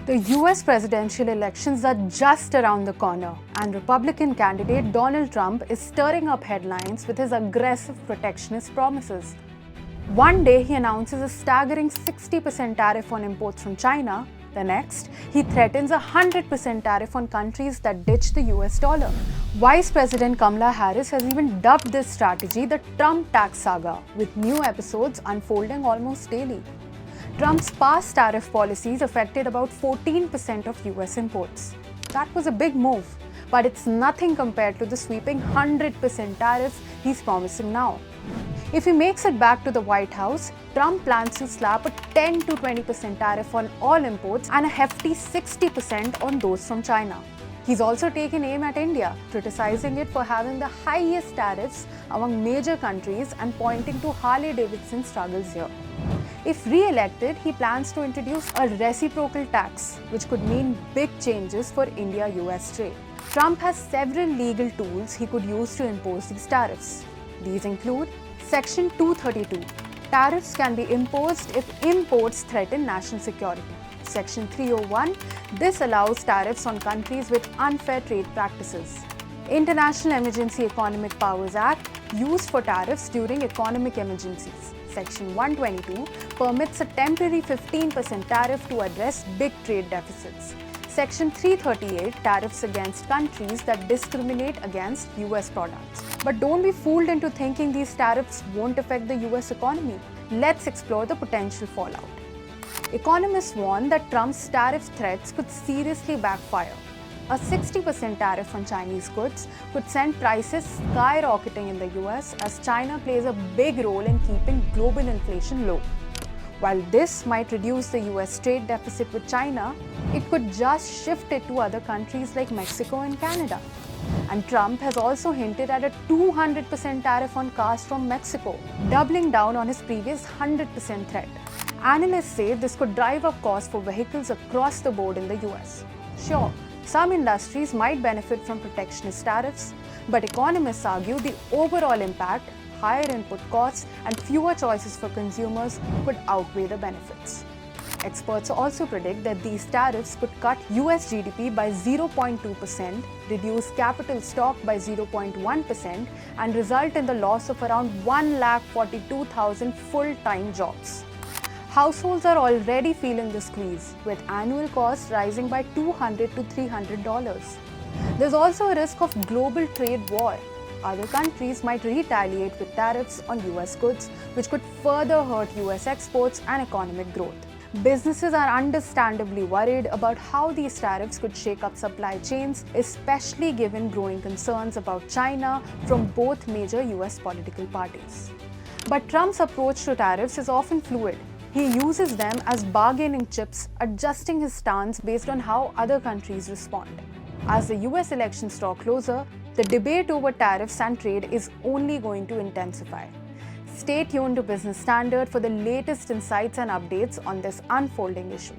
The US presidential elections are just around the corner, and Republican candidate Donald Trump is stirring up headlines with his aggressive protectionist promises. One day he announces a staggering 60% tariff on imports from China. The next, he threatens a 100% tariff on countries that ditch the US dollar. Vice President Kamala Harris has even dubbed this strategy the Trump tax saga, with new episodes unfolding almost daily. Trump's past tariff policies affected about 14% of US imports. That was a big move, but it's nothing compared to the sweeping 100% tariffs he's promising now. If he makes it back to the White House, Trump plans to slap a 10 to 20% tariff on all imports and a hefty 60% on those from China. He's also taken aim at India, criticizing it for having the highest tariffs among major countries and pointing to Harley-Davidson's struggles here. If re-elected, he plans to introduce a reciprocal tax, which could mean big changes for India-US trade. Trump has several legal tools he could use to impose these tariffs. These include Section 232. Tariffs can be imposed if imports threaten national security. Section 301. This allows tariffs on countries with unfair trade practices. International Emergency Economic Powers Act, used for tariffs during economic emergencies. Section 122 permits a temporary 15% tariff to address big trade deficits. Section 338 tariffs against countries that discriminate against US products. But don't be fooled into thinking these tariffs won't affect the US economy. Let's explore the potential fallout. Economists warn that Trump's tariff threats could seriously backfire. A 60% tariff on Chinese goods could send prices skyrocketing in the US as China plays a big role in keeping global inflation low. While this might reduce the US trade deficit with China, it could just shift it to other countries like Mexico and Canada. And Trump has also hinted at a 200% tariff on cars from Mexico, doubling down on his previous 100% threat. Analysts say this could drive up costs for vehicles across the board in the US. Sure, some industries might benefit from protectionist tariffs, but economists argue the overall impact, higher input costs, and fewer choices for consumers could outweigh the benefits. Experts also predict that these tariffs could cut US GDP by 0.2%, reduce capital stock by 0.1%, and result in the loss of around 142,000 full-time jobs. Households are already feeling the squeeze, with annual costs rising by $200 to $300. There's also a risk of global trade war. Other countries might retaliate with tariffs on US goods, which could further hurt US exports and economic growth. Businesses are understandably worried about how these tariffs could shake up supply chains, especially given growing concerns about China from both major US political parties. But Trump's approach to tariffs is often fluid. He uses them as bargaining chips, adjusting his stance based on how other countries respond. As the US elections draw closer, the debate over tariffs and trade is only going to intensify. Stay tuned to Business Standard for the latest insights and updates on this unfolding issue.